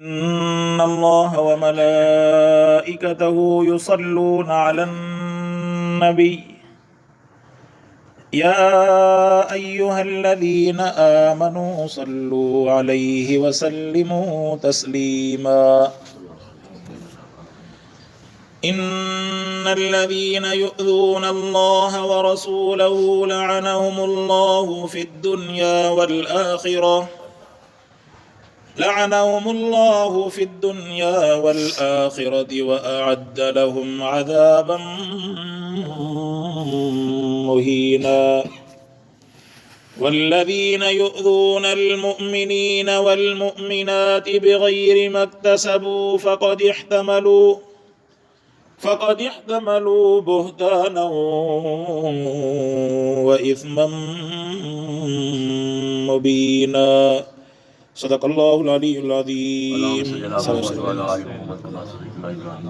إن الله وملائكته يصلون على النبي يا أيها الذين آمنوا صلوا عليه وسلموا تسليما إن الذين يؤذون الله ورسوله لعنهم الله في الدنيا والآخرة وأعد لهم عذابا مهينا والذين يؤذون المؤمنين والمؤمنات بغير ما اكتسبوا فقد احتملوا بهتانا وإثما مبينا صدق الله العلي العظيم.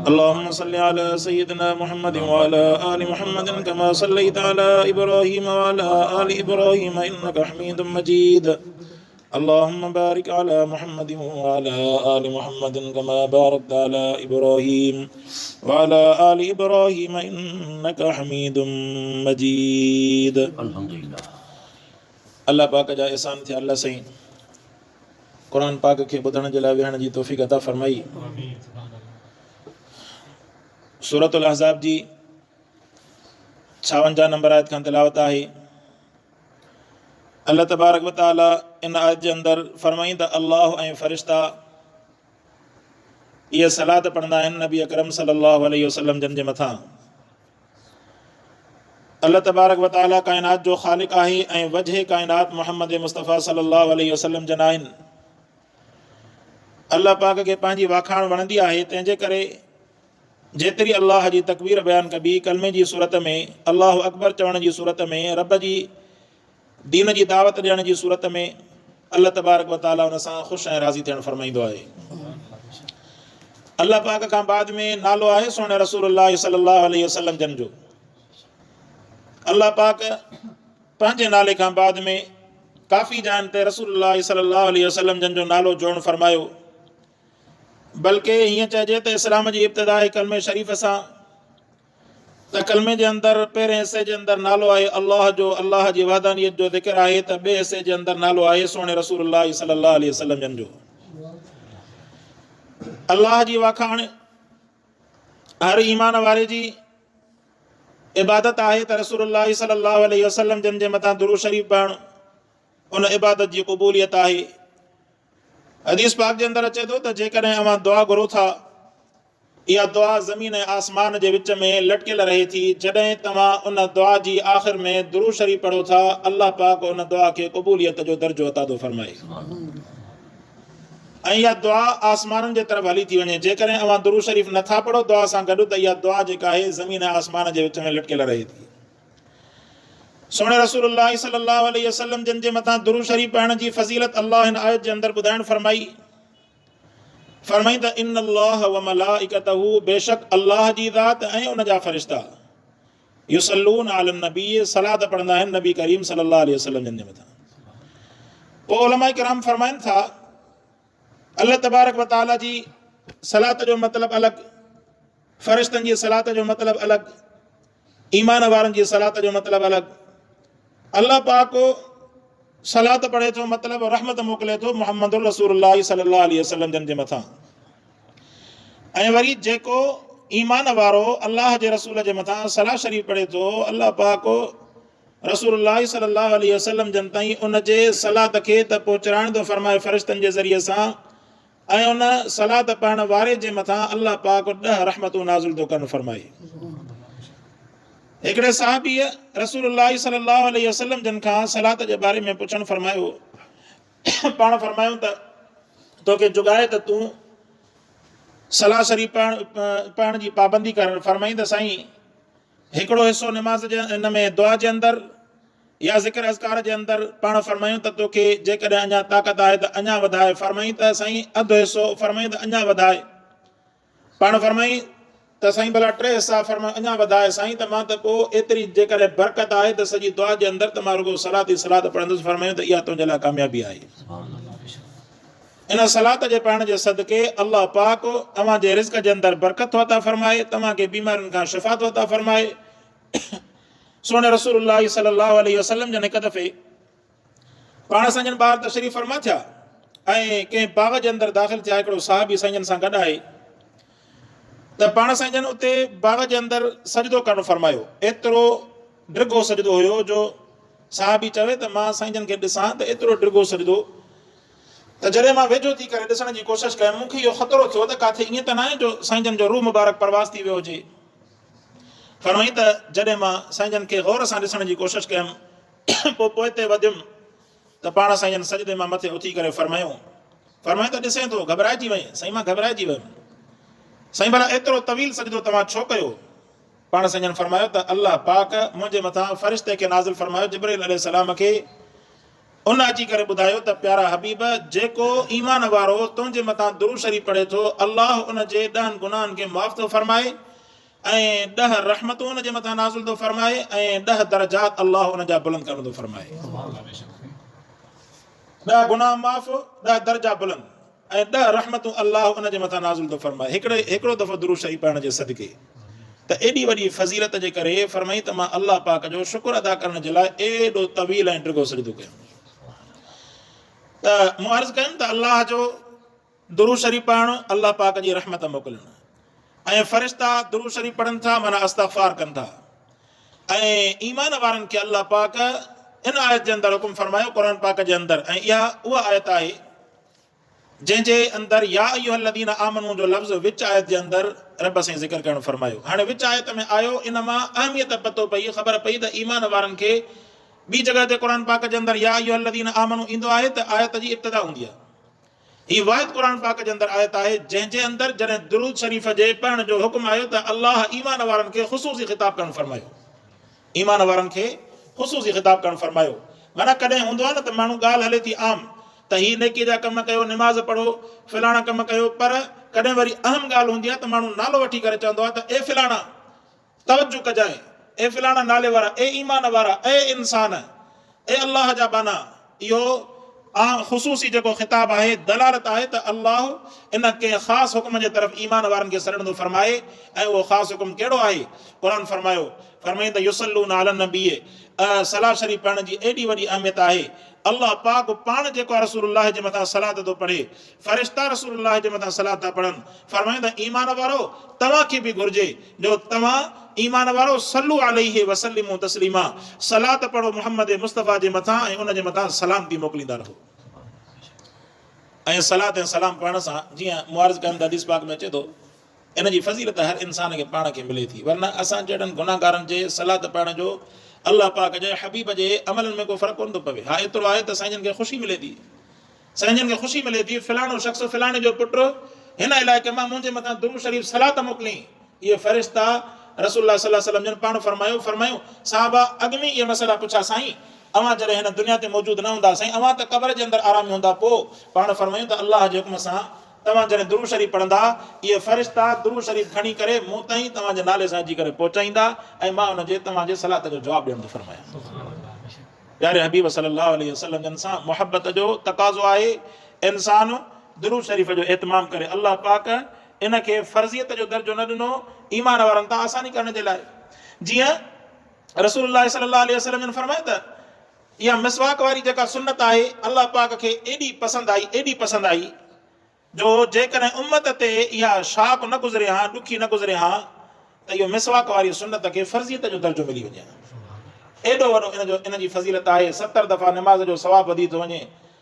اللهم صل على سيدنا محمد وعلى آل محمد كما صليت على إبراهيم وعلى آل إبراهيم إنك حميد مجيد. اللهم بارك على محمد وعلى آل محمد كما باركت على إبراهيم وعلى آل إبراهيم إنك حميد مجيد. अल्लाह पाक जा एहसान थे अल्लाह सही कुरान पाक के ॿुधण जे लाइ वेहण जी तौफ़ीक़ अता फरमाई। सूरतुल अहज़ाब जी 56 नंबर आयत खां तिलावत आहे। अल्लाह तबारक व तआला इन आयत जे अंदरि फरमाईंदा अल्लाह ऐं फ़रिश्ता इहे सलात पढ़ंदा आहिनि नबी अकरम सल्लल्लाहु अलैहि वसल्लम जन जे मथां। अल्लाह तबारक व तआला काइनात जो ख़ालिक़ आहे ऐं वजह काइनात मुहम्मद मुस्तफ़ा सल्लल्लाहु अलैहि वसल्लम जन आहिनि। अल्लाह पाक खे पंहिंजी वाखाण वणंदी आहे, तंहिंजे करे जेतिरी अल्लाह जी तकबीर बयानु कबी कलमे जी सूरत में, अल्लाहु अकबर चवण जी सूरत में, रब जी दीन जी दावत ॾियण जी सूरत में अल्लाह तबारक व तआला उन सां ख़ुशि ऐं राज़ी थियणु फरमाईंदो आहे। अल्लाह पाक खां बाद में नालो आहे सोने रसूलुल्लाह सल्लल्लाहु अलैहि वसल्लम जन जो। अल्लाह पाक पंहिंजे नाले खां बाद में काफ़ी जान ते रसूलुल्लाह सल्लल्लाहु अलैहि वसल्लम जन जो नालो जोड़णु फरमायो। बल्कि हीअं चइजे त इस्लाम जी इब्तिदा आहे कलमे शरीफ़ सां, त कलमे जे अंदरि पहिरें हिसे जे अंदरि नालो आहे अल्लाह जो, अल्लाह जी वहदानियत जो ज़िक्र आहे, त ॿिए हिसे जे अंदरि नालो आहे सोने रसूलुल्लाह सल्लल्लाहु अलैहि वसल्लम जन जो। अल्लाह जी वाखाण हर ईमान वारे जी इबादत आहे त रसूलुल्लाह सल्लल्लाहु अलैहि वसल्लम जन जे मथां दुरूद शरीफ़ पढ़णु उन इबादत जी क़बूलियत आहे। हदीस पाक जे अंदरि अचे थो त जेकॾहिं अवां दुआ घुरो था, इहा दुआ ज़मीन ऐं आसमान जे विच में लटकियल रहे थी। जॾहिं तव्हां उन दुआ जी आख़िर में दुरूद शरीफ़ पढ़ो था, अल्लाह पाक उन दुआ खे क़बूलियत जो दर्जो अता थो फरमाए ऐं इहा दुआ आसमाननि जे तरफ़ हली थी वञे। जेकॾहिं अवां दुरूद शरीफ़ नथा पढ़ो दुआ सां गॾु, त इहा दुआ जेका आहे ज़मीन ऐं आसमान जे विच में लटकियल रहे थी। सोने रसूलुल्लाह सल्लल्लाहु अलैहि वसल्लम जन जे मथां दुरूद शरीफ़ पढ़ण जी फ़ज़ीलत अल्लाह हिन आयत जे अंदरि ॿुधाइणु फरमाई त इन अल्लाह व मलाइकतहू, बेशक अल्लाह जी ज़ात ऐं उन जा फ़रिश्ता युसल्लून अलन नबी, सलात पढ़ंदा आहिनि नबी करीम सल्लल्लाहु अलैहि वसल्लम जन जे मथां। पोइ उलमाए किराम फरमाइनि था अल्लाह तबारक व तआला जी सलात जो मतिलबु अलॻि, फ़रिश्तनि जी सलात जो मतिलबु अलॻि, ईमान वारनि जी सलात जो मतिलबु अलॻि। अल्लाह पाक सलात पढ़े थो मतिलबु रहमत मोकिले थो मुहम्मद रसूलुल्लाह सल्लल्लाहु अलैहि वसल्लम जन जे मथां। ऐं वरी जेको ईमान वारो अल्लाह जे रसूल जे मथां सलाह शरीफ़ पढ़े थो, अल्लाह पाक रसूलुल्लाह सल्लल्लाहु अलैहि वसल्लम जन ताईं उन जे सलात खे त पहुचाइण थो फरमाए फ़रिश्तनि जे ज़रिए सां, ऐं उन सलात पढ़ण वारे जे मथां अल्लाह पाक 10 रहमतूं नाज़िल थो करणु फरमाए। हिकिड़े सहाबीअ रसूलुल्लाह सल्लल्लाहु अलैहि वसल्लम जन खां सलात जे बारे में पुछणु फरमायो, पाण फरमायूं त तोखे जुगाए त तूं सलाह शरीफ़ पढ़ण जी पाबंदी कर। फरमाईं त साईं हिकिड़ो हिसो निमाज़ जे हिन में दुआ जे अंदरि या ज़िक्र अज़कार जे अंदरि पाण फरमायूं त तोखे जेकॾहिं अञा ताक़त आहे त अञा वधाए। फरमाईं त साईं अधु हिसो, फरमाईं त अञा वधाए। पाण फरमाईं त साईं भला 3 हिसा, फरमाईं अञा वधाए। साईं त मां त पोइ एतिरी जेकॾहिं बरकत आहे त सॼी दुआ जे अंदरि त मां रुगो सलात ई सलात पढ़ंदुसि। फरमायूं त इहा तुंहिंजे लाइ कामयाबी आहे। इन सलात जे पढ़ण जे सदके अल्लाह पाक तव्हां जे रिज़्क़ जे अंदरि बरकत अता फरमाए, तव्हांखे बीमारियुनि खां शिफ़ात अता फरमाए। सोने रसूलुल्लाह सल्लल्लाहु अलैहि वसल्लम जन हिकु दफ़े पाण संजन ॿार तशरीफ़ फरमा थिया ऐं कंहिं बाग़ जे अंदरि दाख़िल थिया। हिकिड़ो साहबी संजन सां गॾु आहे त पाण संजन उते बाग़ जे अंदरि सजदो करणु फरमायो। एतिरो डिघो सजदो हुयो जो साहबी चवे त मां संजन खे ॾिसां त एतिरो डिघो सजदो त जॾहिं मां वेझो थी करे ॾिसण जी कोशिशि कयमि मूंखे इहो ख़तरो थियो त काथे ईअं त न आहे जो साईं जन जो रूह मुबारक परवास थी वियो हुजे। फरमाई त जॾहिं मां साईं जन खे गौर सां ॾिसण जी कोशिशि कयमि पोइ ते वधियुमि त पाण साईं जन सजदे मां मथे उथी करे फरमायो त ॾिसे थो घबराइजी वई। साईं मां घबराइजी वियुमि। साईं भला एतिरो तवील सजदो तव्हां छो कयो? पाण साईं जन फरमायो त अल्लाह पाक मुंहिंजे मथां फ़रिश्ते खे नाज़िल फरमायो, जिब्रील अलैहिस्सलाम खे उन अची करे ॿुधायो त प्यारा हबीब जेको ईमान वारो तुंहिंजे मथां दुरूद शरीफ़ पढ़े थो अल्लाह उन जे 10 गुनाहनि खे माफ़ थो फरमाए ऐं 10 रहमतूं उन जे मथां नाज़िल थो फरमाए ऐं 10 दर्जात अल्लाह उन जा बुलंद करणु थो फरमाए। 10 गुनाह माफ़, 10 दर्जा बुलंद ऐं 10 रहमतूं अल्लाह उन जे मथां नाज़िल थो फरमाए। हिकिड़ो दफ़ो दुरूद शरीफ़ पढ़ण जे सदके त एॾी वॾी फज़ीलत जे करे फरमाई त मां अल्लाह पाक जो शुक्र अदा करण जे लाइ एॾो तवील ऐं डिघो सजदो कयो। त मूं अर्ज़ु कयुमि त अल्लाह जो दुरूद शरीफ़ पढ़णु अल्लाह पाक जी रहमत मोकिलणु ऐं फ़रिश्ता दुरूद शरीफ़ पढ़नि था माना इस्तग़फ़ार कनि था ऐं ईमान वारनि खे अल्लाह पाक इन आयत जे अंदरि हुकुम फरमायो क़ुर पाक जे अंदरि ऐं इहा उहा आयत आहे जंहिंजे अंदरि या अय्युहल्लज़ीना आमनू जो लफ़्ज़ विच आयत जे अंदरि रब साईं ज़िक्र करणु फरमायो। हाणे विच आयत में आयो इन मां अहमियत पतो पई, ख़बर पई त ईमान वारनि खे ॿी जॻह ते क़ुर पाक जे अंदरि या अय्युहल्लज़ीना आमनू ईंदो आहे त आयत जी इब्तिदा हूंदी आहे। हीअ वाहिद क़ुर पाक जे अंदरि आयत आहे जंहिंजे अंदरि जॾहिं दुरूद शरीफ़ जे पढ़ण जो हुकुम आयो त अल्लाह ईमान वारनि खे ख़ुसूसी ख़िताब करणु फरमायो। ईमान वारनि खे ख़ुसूसी ख़िताब करणु फरमायो। माना कॾहिं हूंदो आहे न त माण्हू ॻाल्हि हले थी आम त हीअ नेकी जा कम कयो, निमाज़ पढ़ो, फलाणा कम कयो, पर कॾहिं वरी अहम ॻाल्हि हूंदी आहे त माण्हू नालो वठी करे चवंदो आहे त ए फलाणा तवजो कजांइ, ए फलाणा नाले वारा, ए ईमान वारा, ए इंसान, ए अल्लाह जा बाना। इहो ख़ुसूसी जेको ख़िताब आहे दलालत आहे त अल्लाह इन कंहिं ख़ासि हुकुम जे तरफ़ ईमान वारनि खे सॾंदो फरमाए ऐं उहो ख़ासि हुकुम कहिड़ो आहे? क़ुर फरमाई त युसल्लूना अलन नबी, सलाह शरीफ़ पढ़ण जी एॾी वॾी अहमियत आहे। अल्लाह पाक पाण जेको आहे रसूलुल्लाह जे मथां सलात थो पढ़े, फ़रिश्ता रसूलुल्लाह जे मथां सलात था पढ़नि। फरमाए त ईमान वारो तव्हांखे बि घुरिजे जो तव्हां ईमान वारो सल्लू अलैहि वसल्लिमू तस्लीमा, सलात पढ़ो मुहम्मद मुस्तफ़ा जे मथां ऐं उन जे मथां सलाम थी मोकिलींदा रहो। ऐं सलात ऐं सलाम पढ़ण सां जीअं मुआर्ज़ कनि त हदीस पाक में अचे थो इन जी फज़ीलत हर इंसान खे पाण खे मिले थी, वरना असां जहिड़नि गुनाहगारनि जे सलात पढ़ण जो अल्लाह पाक जे हबीब जे अमलनि में को फ़र्क़ु कोन थो पवे। हा एतिरो आहे त साईं जन खे ख़ुशी मिले थी, साईं जन खे ख़ुशी मिले थी फलाणो शख़्स फलाणे जो पुटु हिन इलाइक़े मां मुंहिंजे मथां दुरूद शरीफ़ सलात मोकिलियईं। इहे फ़रिश्ता रसूलुल्लाह सल्लल्लाहु अलैहि वसल्लम जन पाण फरमायो साहबा अॻु में इहे मसइला पुछा साईं, अवां जॾहिं हिन दुनिया ते मौजूदु न हूंदा साईं, अवां त क़बर जे अंदरि आराम हूंदा। पोइ पाण फरमायूं त अल्लाह जे हुकुम सां तव्हां जॾहिं दुरूद शरीफ़ पढ़ंदा इहे फ़रिश्ता दुरूद शरीफ़ खणी करे मूं ताईं तव्हांजे नाले सां अची करे पहुचाईंदा ऐं मां हुनजे तव्हांजे सलात जो जवाबु ॾियणु थो फरमायां। प्यारे हबीब सल्लल्लाहु अलैहि वसल्लम जन सां मुहबत जो तक़ाज़ो आहे इंसान दुरूद शरीफ़ जो एतमाम करे। अल्लाह पाक इन खे फ़र्ज़ियत जो दर्जो न ॾिनो ईमान वारनि तां आसानी करण जे लाइ। जीअं रसूलुल्लाह सल्लल्लाहु अलैहि वसल्लम जन फरमाए त इहा मिसवाक वारी जेका सुन्नत आहे अल्लाह पाक खे एॾी पसंदि आई जो जेकॾहिं उम्मत ते इहा शाक न गुज़रे हा, ॾुखी न गुज़रे हा त इहो मिसवाक वारी सुन्नत खे फ़र्ज़ियत जो दर्जो मिली वञे। एॾो वॾो इन जी फज़ीलत आहे। 70 दफ़ा निमाज़ जो सवाबु वधी थो वञे,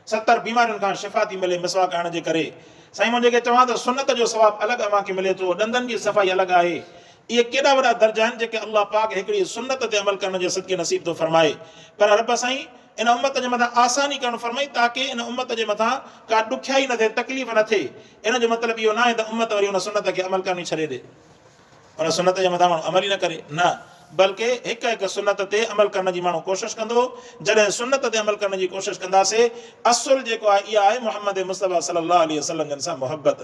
70 बीमारियुनि खां शिफ़ा थी मिले मिसवाक हणण जे करे। साईं मुंहिंजे खे चवां त सुन्नत जो सवाबु अलॻि अव्हांखे मिले थो, ॾंदनि जी सफ़ाई अलॻि आहे। इहे केॾा वॾा दर्जा आहिनि जेके अल्लाह पाक हिकिड़ी सुन्नत ते अमल करण जे सदके नसीब थो फरमाए। पर रब साईं इन उम्मत जे मथां आसानी करणु फरमाई ताकी इन उम्मत जे मथां का ॾुखियाई न थिए, तकलीफ़ न थिए। इन जो मतिलबु इहो न आहे त उम्मत वरी उन सुन्नत खे अमल करण छॾे ॾे, उन सुन्नत जे मथां माण्हू अमल ई न करे, न बल्कि हिकु हिकु सुन्नत ते अमल करण जी माण्हू कोशिशि कंदो। जॾहिं सुन्नत ते अमल करण जी कोशिशि कंदासीं असुल जेको आहे इहा आहे मुहम्मद मुस्तफ़ा सल्लल्लाहु अलैहि वसल्लम जन सां मुहबत।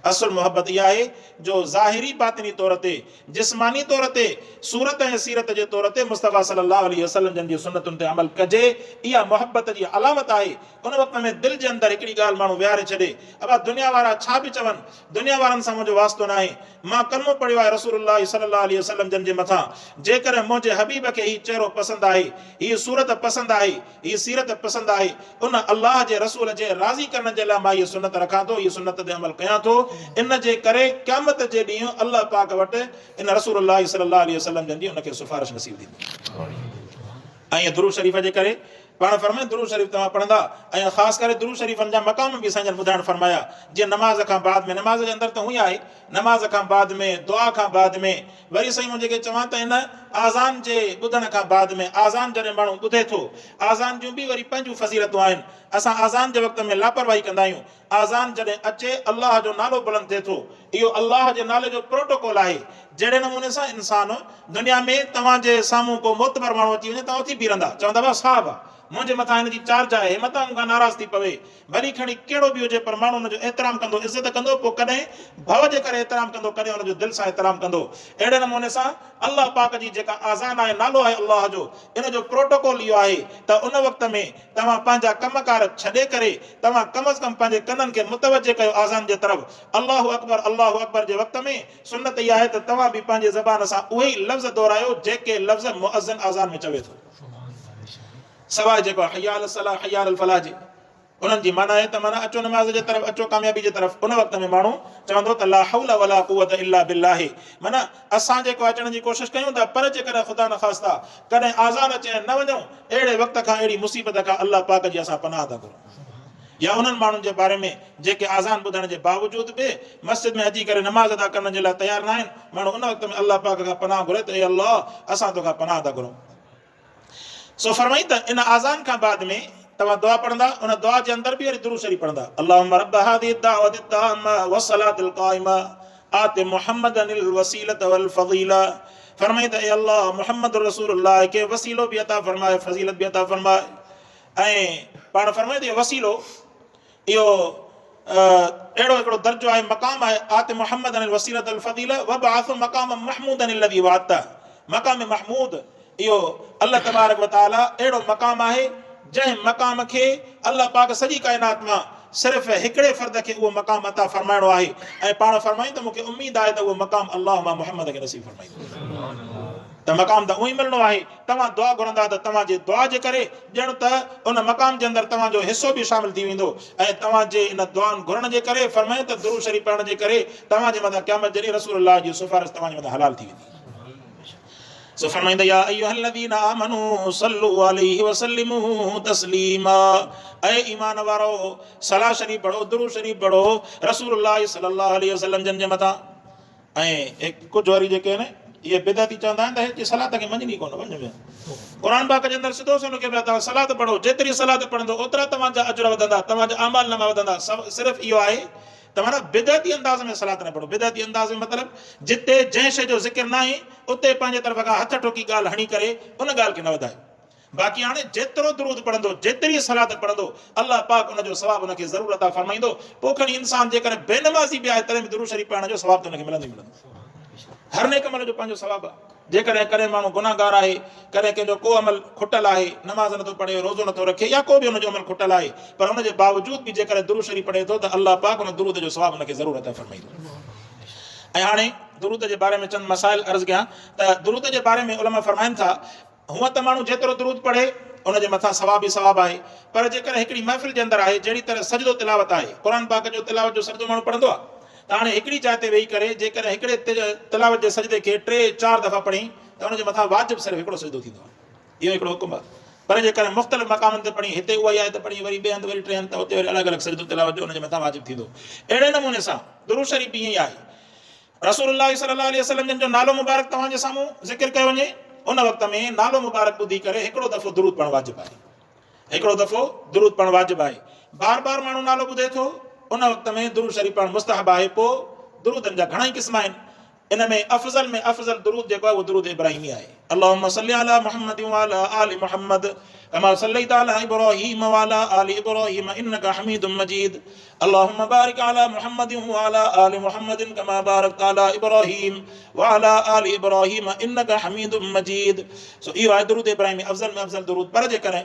असल मोहब्बत इहा आहे जो ज़ाहिरी बातिनी तौर ते जिस्मानी तौर ते सूरत ऐं सीरत जे तौर ते मुस्तफ़ा सल्लल्लाहु अलैहि वसल्लम जन जी सुन्नतुनि ते अमल कजे। इहा मोहब्बत जी अलामत आहे। उन वक़्त में दिलि जे अंदरि हिकिड़ी ॻाल्हि माण्हू विहारे छॾे, अबा दुनिया वारा छा बि चवनि, दुनिया वारनि सां मुंहिंजो वास्तो न आहे, मां कलमो पढ़ियो आहे रसूलुल्लाह सल्लल्लाहु अलैहि वसल्लम जन जे मथां, जेकर मुंहिंजे हबीब खे हीउ चहिरो पसंदि आहे, हीअ सूरत पसंदि आहे, हीअ सीरत पसंदि आहे, उन अल्लाह जे रसूल जे राज़ी करण जे लाइ मां हीअ सुन्नत रखां थो, हीअ सुन्नत ते अमल कयां थो। इन जे करे क़यामत जे ॾींहुं अल्लाह पाक वटि इन रसूलुल्लाह सल्लल्लाहु अलैहि वसल्लम जन जी उनखे सिफारिश नसीब थींदी। ऐं दुरूद शरीफ़ जे करे पाण फरमाए दुरूद शरीफ़ तव्हां पढ़ंदा, ऐं ख़ासि करे दुरूद शरीफ़नि जा मक़ाम बि साईं जन ॿुधाइण फरमाया। जीअं नमाज़ खां बाद में, नमाज़ जे अंदरि त हुई आहे, नमाज़ खां बाद में, दुआ खां बाद में, वरी साईं मुंहिंजे चवां त इन आज़ान जे ॿुधण खां बाद में, आज़ान जॾहिं माण्हू ॿुधे थो, आज़ान जूं बि वरी पंहिंजूं फ़ज़ीलतूं आहिनि। असां आज़ान जे वक़्त में लापरवाही कंदा आहियूं। आज़ान जॾहिं अचे अल्लाह जो नालो बुलंद थिए थो, इहो अल्लाह जे नाले जो प्रोटोकॉल आहे। जहिड़े नमूने सां इंसानु दुनिया में तव्हांजे साम्हूं को मोतबर माण्हू अची वञे, तव्हां उथी बीहंदा, चवंदा भाउ साहब आहे, मुंहिंजे मथां हिन जी चार्ज आहे, मथां मूंखां नाराज़ थी पवे, भली खणी कहिड़ो बि हुजे, पर माण्हू हुनजो एतिराम कंदो, इज़त कंदो, पोइ कॾहिं भव जे करे एतिराम कंदो, कॾहिं हुनजो दिलि सां एतिराम कंदो। अहिड़े नमूने सां अल्लाह पाक जी जेका आज़ान आहे, नालो आहे अल्लाह जो, इन जो प्रोटोकॉल इहो आहे त उन वक़्त में तव्हां पंहिंजा कमकार छॾे करे तव्हां कम अज़ कम पंहिंजे कननि खे मुतवजे कयो आज़ान जे तरफ़। अल्लाहु अकबर जे वक़्त में सुन्नत इहा आहे त तव्हां बि पंहिंजे ज़बान सां उहे ई लफ़्ज़ दोहरायो जेके लफ़्ज़ मुअज़्ज़िन आज़ान में चवे थो, सवाइ जेको हय्या अल सलाह हय्या अल फलाह जी। उन्हनि जी माना आहे त माना अचो नमाज़ जे तरफ़, अचो कामयाबी जे तरफ़। उन वक़्त में माण्हू चवंदो त ला हौला वला कुव्वत इल्ला बिल्लाह, माना असां जेको अचण जी कोशिशि कयूं था, पर जेकॾहिं ख़ुदा न ख़ास्ता कॾहिं आज़ान अचे ऐं न वञूं, अहिड़े वक़्त खां, अहिड़ी मुसीबत खां अल्लाह पाक जी असां पनाह था घुरूं। या उन्हनि माण्हुनि जे बारे में जेके आज़ान ॿुधण जे बावजूदि बि मस्जिद में अची करे नमाज़ अदा करण जे लाइ तयारु न आहिनि, माण्हू उन वक़्त में अल्लाह पाक खां पनाह घुरे त ए अल्लाह असां तोखां पनाह था घुरूं। सो फरमाई त इन आज़ान खां बाद में तव्हां दुआ पढ़ंदा, उन दुआ जे अंदरि बि वरी दुरूद शरीफ़ पढ़ंदा। अल्लाहुम्मा रब्ब हाज़िहि दाअवति ताम्मा वस्सलातिल क़ाइमा आति मुहम्मदनिल वसीलत वल फज़ीला। फरमाई त ए अल्लाह मुहम्मद रसूलुल्लाह के वसीलो बि अता फरमाए, फज़ीलत बि अता फरमाए। ऐं पाण फरमाए त वसीलो इहो अहिड़ो हिकिड़ो दर्जो आहे, मक़ाम आहे, आति मुहम्मदनिल वसीलत वल फज़ीला वबअसु मक़ाम महमूदन लज़ी वअदता। मक़ाम महमूद इहो अल्लाह तबारक व तआला अहिड़ो मक़ाम आहे जंहिं मक़ाम खे अल्लाह पाक सॼी काइनात मां सिर्फ़ु हिकिड़े फ़र्द खे उहो मक़ाम अता फरमाइणो आहे। ऐं पाण फरमाईं त मूंखे उमेद आहे त उहो मक़ाम अल्लाह मां मुहम्मद खे नसीब फरमाईंदो। त मक़ाम त उहो ई मिलणो आहे। तव्हां दुआ घुरंदा त तव्हांजे दुआ जे करे ॼण त उन मक़ाम जे अंदरि तव्हांजो हिसो बि शामिल थी वेंदो। ऐं तव्हांजे इन दुआनि घुरण जे करे फरमाए त दुरूद शरीफ़ पढ़ण जे करे तव्हांजे मथां क़यामत जॾहिं रसूलुल्लाह जी सिफ़ारिश तव्हांजे मथां हलाल थी वेंदी। सो फरमाईंदा या अय्युहल्लज़ीना आमनू सल्लु अलैहि वसल्लिमू तस्लीमा। ऐ ईमान वारो सलाह शरीफ़ पढ़ो, दुरूद शरीफ़ पढ़ो रसूलुल्लाह सल्लल्लाहु अलैहि वसल्लम जन जे मथां। ऐं कुझु वरी जेके आहिनि इहे बिदअती चवंदा आहिनि त हिते सलात खे मञणी कोन वञ में। क़ुरान पाक जे अंदरि सिधो सिधो लिखियो आहे तव्हां सलात पढ़ो, जेतिरी सलात पढ़ंदो ओतिरा तव्हांजा अजर वधंदा, तव्हांजा अमाल नामा वधंदा। सिर्फ़ु इहो आहे त माना बिदअती अंदाज़ में सलात न पढ़ो। बिदअती अंदाज़ में मतिलबु जिते जंहिं शइ जो ज़िक्र न आहे उते पंहिंजे तरफ़ खां हथ ठोकी ॻाल्हि हणी करे उन ॻाल्हि खे न वधाए। बाक़ी हाणे जेतिरो दुरूद पढ़ंदो, जेतिरी सलात पढ़ंदो, अल्लाह पाक उनजो सवाबु उनखे ज़रूरु अता फरमाईंदो। पोइ खणी इंसान जेकर बेनमाज़ी बि आहे तॾहिं बि दुरूद शरीफ़ पढ़ण जो सवाबु त उनखे मिलंदो ई मिलंदो। हर नेक अमल जो पंहिंजो सवाबु आहे। जेकॾहिं कॾहिं माण्हू गुनाहगार आहे, कॾहिं कंहिंजो को अमल खुटल आहे, नमाज़ नथो पढ़े, रोज़ो नथो रखे, या को बि हुनजो अमल खुटल आहे, पर हुनजे बावजूदि बि जेकॾहिं दुरूद शरीफ़ पढ़े थो त अल्लाह पाक उन दुरूद जो सवाबु उनखे ज़रूरु अता फरमाईंदो। ऐं हाणे दुरूद जे बारे में चंद मसाइल अर्ज़ु कयां त दुरूद जे बारे में उलमा फरमाइनि था हूअं त माण्हू जेतिरो दुरूद पढ़े उनजे मथां सवाबु ई सवाबु आहे, पर जेकॾहिं हिकिड़ी महफ़िल जे अंदरि आहे जहिड़ी तरह सजदो तिलावत आहे, क़ुरान पाक जो तिलावत जो सजदो माण्हू पढ़ंदो आहे, त हाणे हिकिड़ी जाइ ते वेही करे जेकॾहिं हिकिड़े तिलावत जे सजदे खे 3-4 दफ़ा पढ़ी त हुनजे मथां वाजिबु सिर्फ़ु हिकिड़ो सजदो थींदो आहे। इहो हिकिड़ो हुकुम आहे। पर जेकॾहिं मुख़्तलिफ़ मक़ामनि ते पढ़ी, हिते उहा ई आहे त पढ़ी, वरी ॿिए हंधि वरी टे हंधि, त हुते वरी अलॻि अलॻि सजदो तिलावत जो हुनजे मथां वाजिबु थींदो। अहिड़े नमूने सां दुरूद शरीफ़ बि ईअं ई आहे। रसूलुल्लाह सल्लल्लाहु अलैहि वसल्लम जो नालो मुबारक तव्हांजे साम्हूं ज़िक्र कयो वञे, उन वक़्त में नालो मुबारक ॿुधी करे हिकिड़ो दफ़ो दुरूद पढ़णु वाजिबु आहे। हिकिड़ो दफ़ो दुरूद पढ़णु वाजिबु आहे। बार बार माण्हू नालो ॿुधे थो, उन वक़्त में दुरूद शरीफ़ पढ़णु मुस्तहब आहे। पोइ दुरूदनि जा घणा ई क़िस्म आहिनि। इन में अफ़ज़ल दुरूद जेको आहे उहो दुरूद इब्राहिमी आहे। अल्लाहुम्मा सल्लि अला मुहम्मद व अला आलि मुहम्मद كما صليت على إبراهيم وعلى آل إبراهيم إنك حميد مجيد اللهم بارك على محمد وعلى آل محمد كما باركت على إبراهيم وعلى آل إبراهيم إنك حميد مجيد इहो आहे दुरूद इब्राहिमी अफ़ज़ल में अफ़ज़ल दुरूद पर जे कॾहिं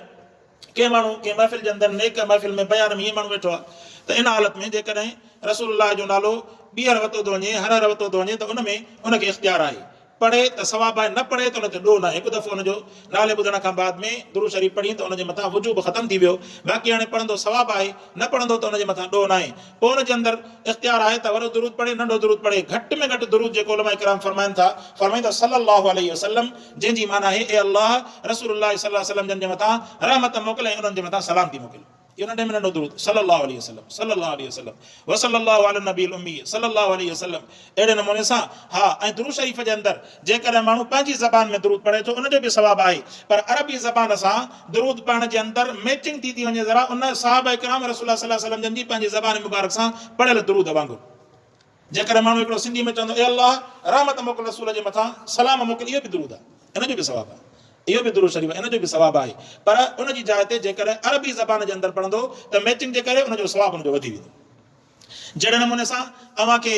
कंहिं माण्हू कंहिं महफ़िल जे अंदरि नेक महफ़िल में बयान में हीअं माण्हू वेठो आहे त इन हालत में जेकॾहिं रसूलुल्लाह जो नालो ॿीहर वरितो थो वञे हर वरितो थो वञे त उन में उनखे इख़्तियार आहे पढ़े त सवाब आहे न पढ़े त उन ते ॾोह न आहे हिकु दफ़ो हुनजो नाले ॿुधण खां बाद में दुरूद शरीफ़ पढ़ी त उनजे मथां वुजूब ख़तमु थी वियो बाक़ी हाणे पढ़ंदो सवाब आहे न पढ़ंदो त उनजे मथां ॾोह न आहे पोइ उनजे अंदरि इख़्तियार आहे त वॾो दुरूद पढ़े नंढो दुरूद पढ़े घटि में घटि दुरूद जेको उलमा इकराम फरमाइनि था फरमाईंदा सल्लल्लाहु अलैहि वसल्लम जंहिंजी माना आहे ए अल्लाह रसूलुल्लाह सल्लल्लाहु अलैहि वसल्लम जन जे मथां रहमत मोकिले ऐं उन्हनि जे मथां सलाम थी मोकिले इहो नंढे में नंढो दुरूद सल्लल्लाहु अलैहि वसल्लम सल्लल्लाहु अलैहि वसल्लम व सल्लल्लाहु अला नबील उम्मी सल्लल्लाहु अलैहि वसल्लम अहिड़े नमूने सां हा ऐं दुरूद शरीफ़ जे अंदरि जेकॾहिं माण्हू पंहिंजी ज़बान में दुरूद पढ़े थो उनजो बि सवाबु आहे पर अरबी ज़बान सां दुरूद पढ़ण जे अंदरि मैचिंग थी वञे ज़रा उन सहाबा इकराम रसूलुल्लाह सल्लल्लाहु अलैहि वसल्लम जन जी पंहिंजी ज़बान मुबारक सां पढ़ियल दुरूद वांगुरु जेकॾहिं माण्हू हिकिड़ो सिंधी में चवंदो ए अल्लाह रहमत मोकिल रसूल जे मथां सलाम मोकिल इहो बि दुरूद आहे इनजो बि सवाबु आहे इहो बि दुरूद शरीफ़ इनजो बि सवाबु आहे पर उनजी जाइ ते जेकॾहिं अरबी ज़बान जे अंदरि पढ़ंदो त मैचिंग जे करे उनजो सवाबु उनजो वधी वेंदो जहिड़े नमूने सां अव्हांखे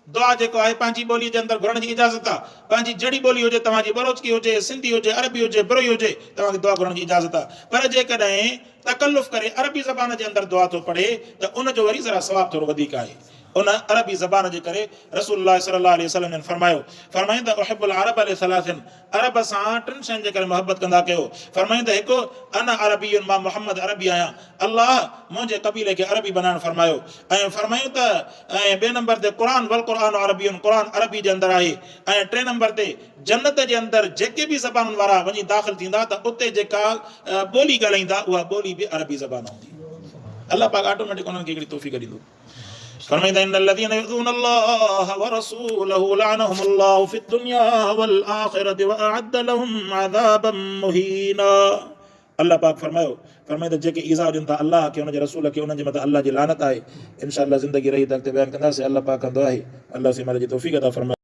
दुआ जेको आहे पंहिंजी ॿोलीअ जे अंदरि घुरण जी इजाज़त आहे पंहिंजी जड़ी ॿोली हुजे तव्हांजी बलोचकी हुजे सिंधी हुजे अरबी हुजे बिरोई हुजे तव्हांखे दुआ घुरण जी इजाज़त आहे पर जेकॾहिं तकल्लुफ़ करे अरबी ज़बान जे अंदरि दुआ थो पढ़े त उनजो वरी ज़रा सवाबु थोरो वधीक आहे उन अरबी ज़बान जे करे रसूलुल्लाह सल्लल्लाहु अलैहि वसल्लम ने फरमाईंदा उहिब्बुल अरब लिसलासिन अरब सां टिनि शयुनि जे करे मोहबत कंदा कयो फरमाईंदा हिकु अना अरबियुन मां मोहम्मद अरबी आहियां अल्लाह मुंहिंजे कबीले खे अरबी बनाइण फरमायो ऐं फरमायूं त ऐं ॿिए नंबर ते क़ुरान वल क़ुरान अरबियुन क़ुरान अरबी जे अंदरि आहे ऐं टे नंबर ते जन्नत जे अंदरि जेके बि ज़बानुनि वारा वञी दाख़िल थींदा त उते जेका ॿोली ॻाल्हाईंदा उहा ॿोली बि अरबी ज़बान हूंदी अल्लाह पाक ऑटोमेटिक उन्हनि खे हिकिड़ी तौफ़ीक़ ॾींदो फरमाईंदा इन الذين يؤذون الله ورسوله لعنهم الله في الدنيا والآخرة وأعد لهم عذابا مهينا अल्लाह पाक फरमाईंदा जेके ईज़ा ॾियनि था अल्लाह खे उनजे रसूल खे उनजे मथां अल्लाह जी लानत आहे इंशाअल्लाह ज़िंदगी रही त अॻिते बयानु कंदासीं अल्लाह पाक कंदो आहे अल्लाह से मां जी तौफ़ीक़ अता फरमाए